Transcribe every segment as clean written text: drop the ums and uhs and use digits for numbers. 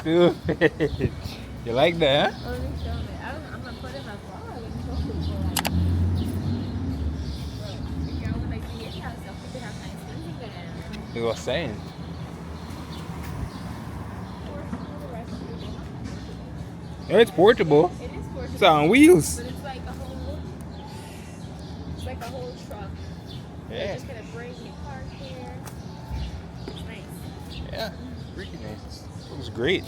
Stupid. You like that, huh? Oh, let me film it. I'm gonna put it in my vlog and show people. Like, if y'all would like to get your stuff, we could have nice things in there. You was saying. Portable restroom. Yeah, it's portable. It is It's portable, on wheels. but it's like a whole truck. You're Yeah. just gonna bring your car here. It's nice. Yeah. Freaking nice. It was great.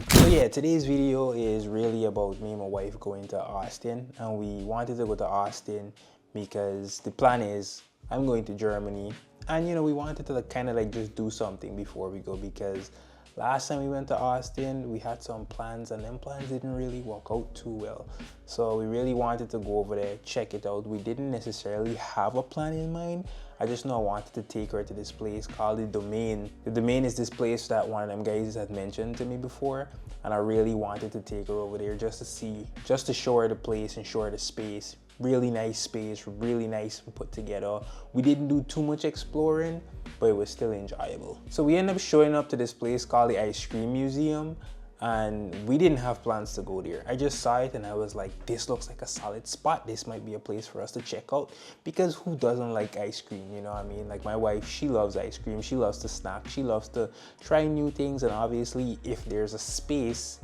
So yeah, today's video is really about me and my wife going to Austin, and we wanted to go to Austin because the plan is I'm going to Germany, and we wanted to kind of like just do something before we go, because last time we went to Austin we had some plans and them plans didn't really work out too well. So we really wanted to go over there, check it out. We didn't necessarily have a plan in mind. I just know I wanted to take her to this place called the Domain. The Domain is this place that one of them guys had mentioned to me before, and I really wanted to take her over there just to see, just to show her the place and show her the space. Really nice space, really nice and put together. We didn't do too much exploring, but it was still enjoyable. So we ended up showing up to this place called the Ice Cream Museum, and we didn't have plans to go there. I just saw it and I was like, this looks like a solid spot. This might be a place for us to check out, because who doesn't like ice cream, you know what I mean? Like my wife, she loves ice cream. She loves to snack. She loves to try new things, and obviously if there's a space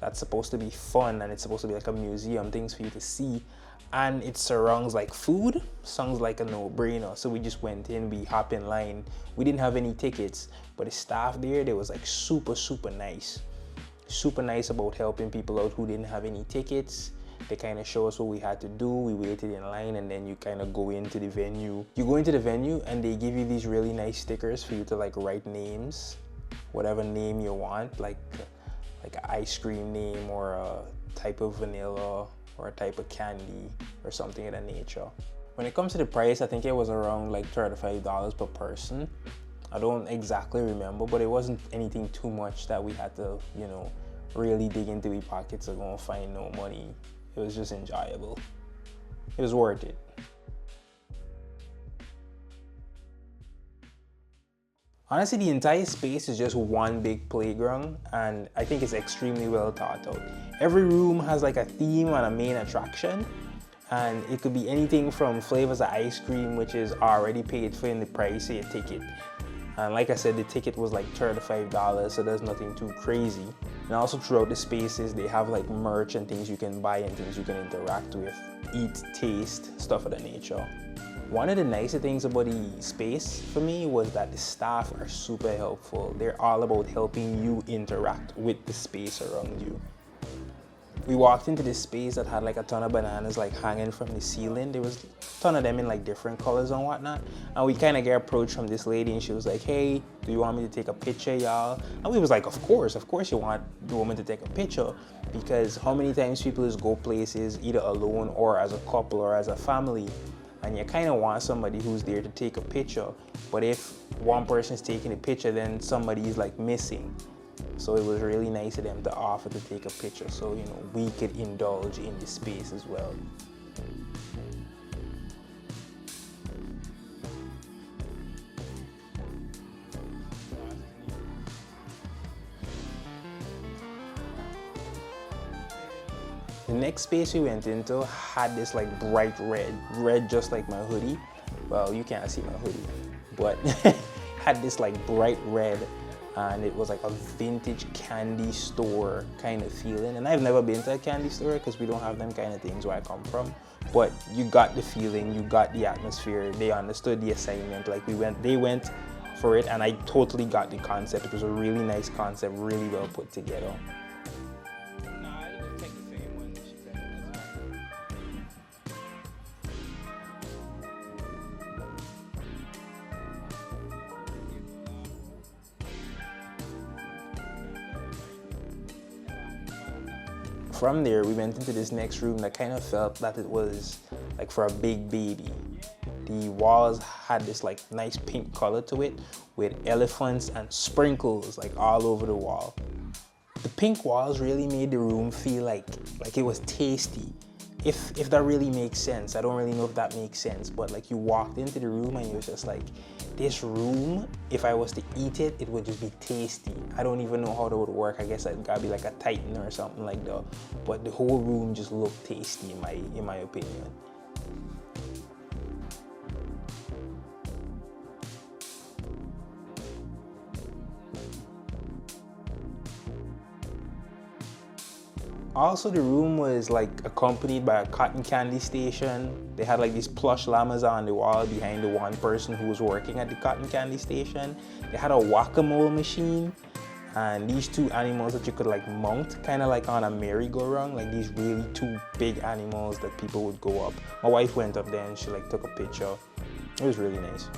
that's supposed to be fun and it's supposed to be like a museum, things for you to see, and it surrounds like food, sounds like a no-brainer. So we just went in, we hopped in line. We didn't have any tickets, but the staff there, they was like super nice. Super nice about helping people out who didn't have any tickets. They kind of show us what we had to do. We waited in line, and then you kind of go into the venue. You go into the venue and they give you these really nice stickers for you to like write names, whatever name you want, like an ice cream name or a type of vanilla or a type of candy or something of that nature. When it comes to the price, I think it was around like $35 per person. I don't exactly remember, but it wasn't anything too much that we had to, really dig into our pockets or go and find no money. It was just enjoyable. It was worth it. Honestly, the entire space is just one big playground, and I think it's extremely well thought out. Every room has like a theme and a main attraction, and it could be anything from flavors of ice cream, which is already paid for in the price of your ticket. And like I said, the ticket was like $35, so there's nothing too crazy. And also throughout the spaces, they have like merch and things you can buy and things you can interact with, eat, taste, stuff of that nature. One of the nicer things about the space for me was that the staff are super helpful. They're all about helping you interact with the space around you. We walked into this space that had like a ton of bananas like hanging from the ceiling. There was a ton of them in like different colors and whatnot. And we kind of get approached from this lady, and she was like, hey, do you want me to take a picture, y'all? And we was like, of course you want the woman to take a picture, because how many times people just go places either alone or as a couple or as a family, and you kind of want somebody who's there to take a picture. But if one person's taking a picture, then somebody's like missing. So it was really nice of them to offer to take a picture, so we could indulge in the space as well. The next space we went into had this like bright red just like my hoodie. Well, you can't see my hoodie, but had this like bright red, and it was like a vintage candy store kind of feeling. And I've never been to a candy store because we don't have them kind of things where I come from. But you got the feeling, you got the atmosphere. They understood the assignment. Like they went for it, and I totally got the concept. It was a really nice concept, really well put together. From there, we went into this next room that kind of felt that it was like for a big baby. The walls had this like nice pink color to it with elephants and sprinkles like all over the wall. The pink walls really made the room feel like it was tasty. If that really makes sense. I don't really know if that makes sense, but like you walked into the room and you was just like, this room, if I was to eat it, it would just be tasty. I don't even know how that would work. I guess it gotta be like a Titan or something like that. But the whole room just looked tasty in my opinion. Also, the room was like accompanied by a cotton candy station. They had like these plush llamas on the wall behind the one person who was working at the cotton candy station. They had a whack-a-mole machine and these two animals that you could like mount, kind of like on a merry-go-round, like these really two big animals that people would go up. My wife went up there and she like took a picture. It was really nice.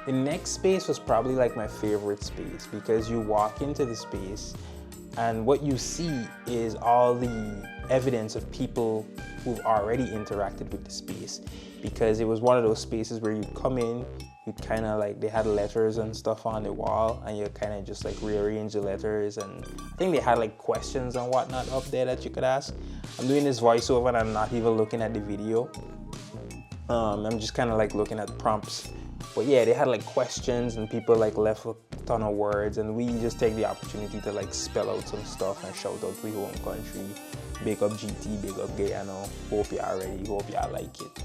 The next space was probably like my favorite space because you walk into the space and what you see is all the evidence of people who've already interacted with the space, because it was one of those spaces where you'd come in, you'd kind of like, they had letters and stuff on the wall and you kind of just like rearrange the letters, and I think they had like questions and whatnot up there that you could ask. I'm doing this voiceover and I'm not even looking at the video. I'm just kind of like looking at prompts. But yeah, they had like questions and people like left a ton of words, and we just take the opportunity to like spell out some stuff and shout out "We Home Country," big up GT, big up Guyana, hope y'all ready, hope y'all like it.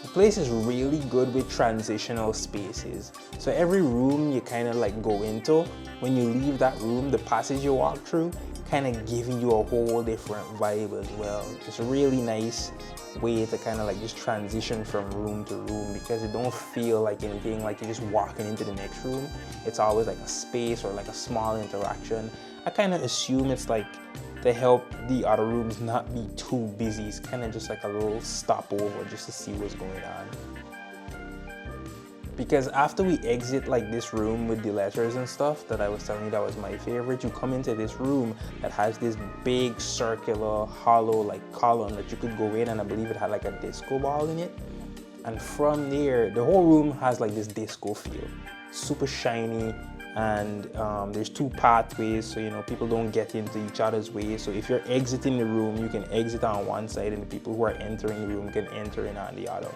The place is really good with transitional spaces. So every room you kind of like go into, when you leave that room, the passage you walk through kind of giving you a whole different vibe as well. It's a really nice way to kind of like just transition from room to room, because it don't feel like anything like you're just walking into the next room. It's always like a space or like a small interaction. I kind of assume it's like to help the other rooms not be too busy. It's kind of just like a little stopover just to see what's going on. Because after we exit like this room with the letters and stuff that I was telling you that was my favorite, you come into this room that has this big circular hollow like column that you could go in, and I believe it had like a disco ball in it. And from there, the whole room has like this disco feel. Super shiny, and there's two pathways, so you know people don't get into each other's way. So if you're exiting the room, you can exit on one side, and the people who are entering the room can enter in on the other.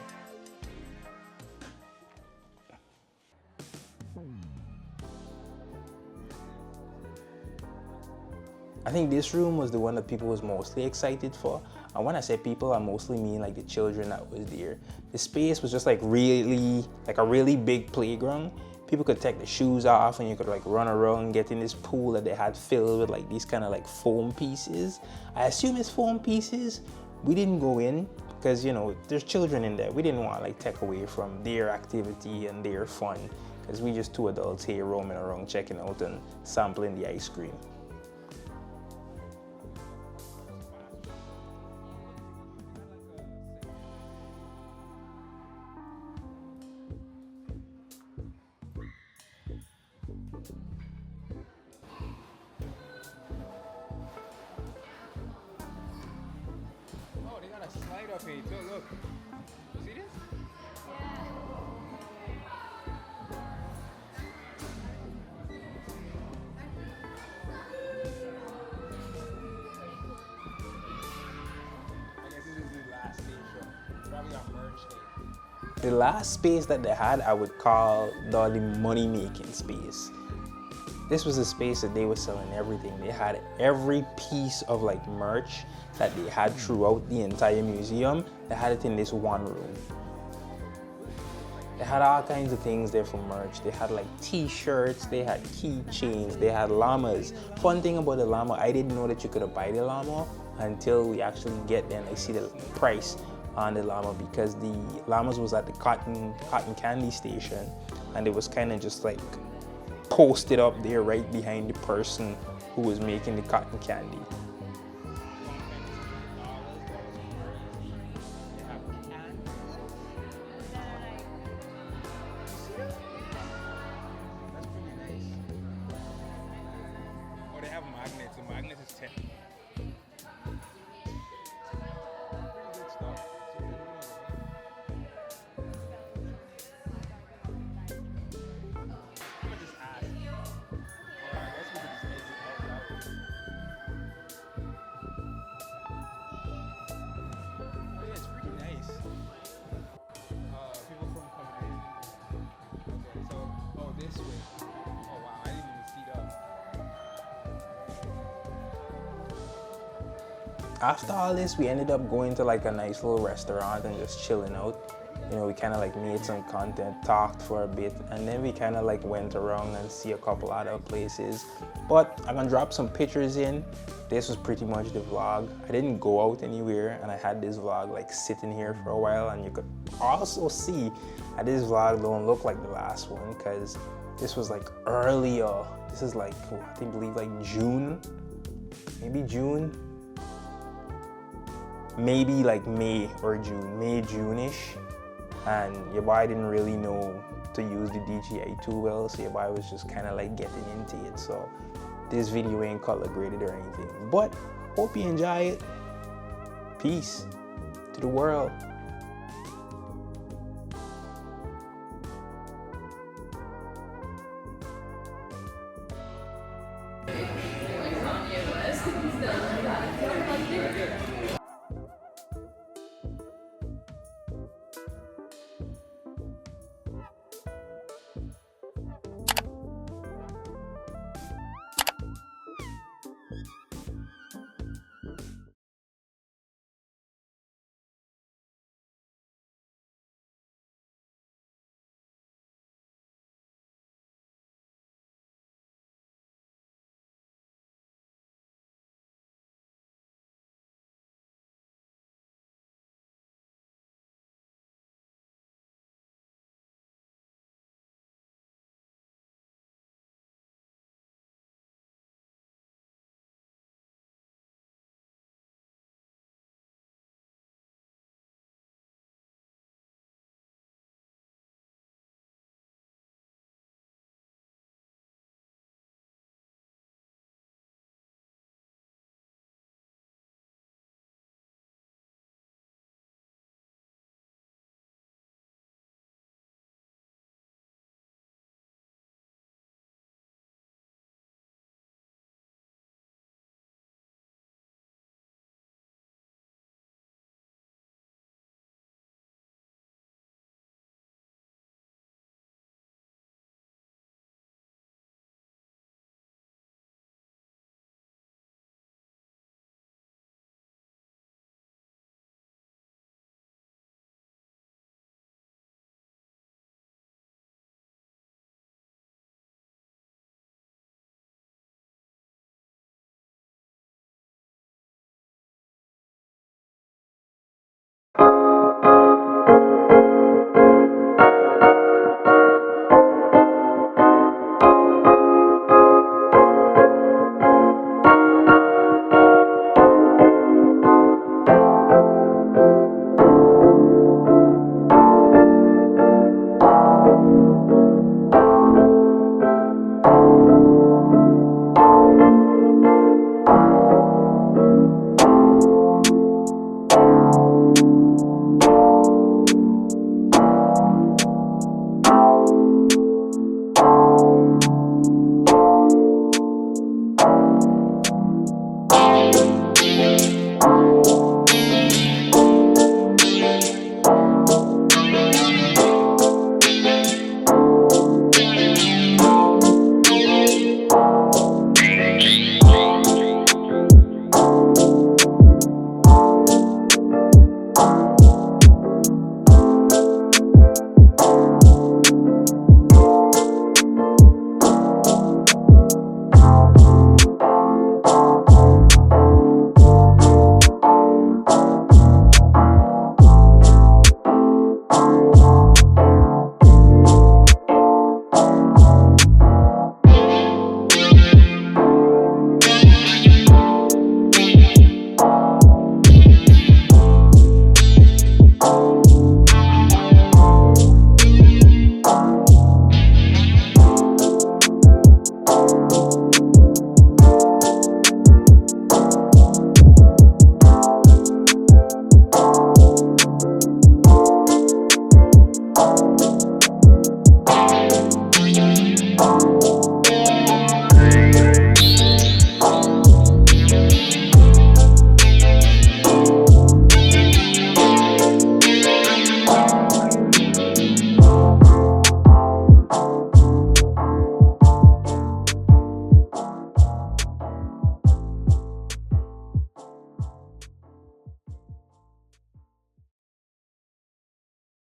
I think this room was the one that people was mostly excited for. And when I say people, I mostly mean like the children that was there. The space was just like really, like a really big playground. People could take the shoes off and you could like run around, get in this pool that they had filled with like these kind of like foam pieces. I assume it's foam pieces. We didn't go in because, you know, there's children in there. We didn't want to like take away from their activity and their fun, because we just two adults here roaming around checking out and sampling the ice cream. Slide up here too, look. See this? I guess this is the last station. Probably our merch day. The last space that they had, I would call the money-making space. This was a space that they were selling everything. They had every piece of like merch that they had throughout the entire museum. They had it in this one room. They had all kinds of things there for merch. They had like t-shirts, they had keychains, they had llamas. Fun thing about the llama, I didn't know that you could buy the llama until we actually get there and I see the price on the llama, because the llamas was at the cotton candy station, and it was kind of just like posted up there right behind the person who was making the cotton candy. Oh, they have magnets. The magnets is 10. Pretty good stuff. I'm gonna just ask. Or I guess we could just exit out that way. Oh yeah, it's pretty nice. People from coming in. Okay, so this way. Oh wow, I didn't even see that. After all this, we ended up going to like a nice little restaurant and just chilling out. You know, we kind of like made some content, talked for a bit, and then we kind of like went around and see a couple other places. But I'm gonna drop some pictures in. This was pretty much the vlog. I didn't go out anywhere, and I had this vlog like sitting here for a while, and you could also see that this vlog don't look like the last one because this was like earlier. This is like, I believe like June, maybe June. Maybe like May or June, June-ish. And your boy didn't really know to use the DJI too well, so your boy was just kind of like getting into it. So this video ain't color graded or anything, but hope you enjoy it. Peace to the world.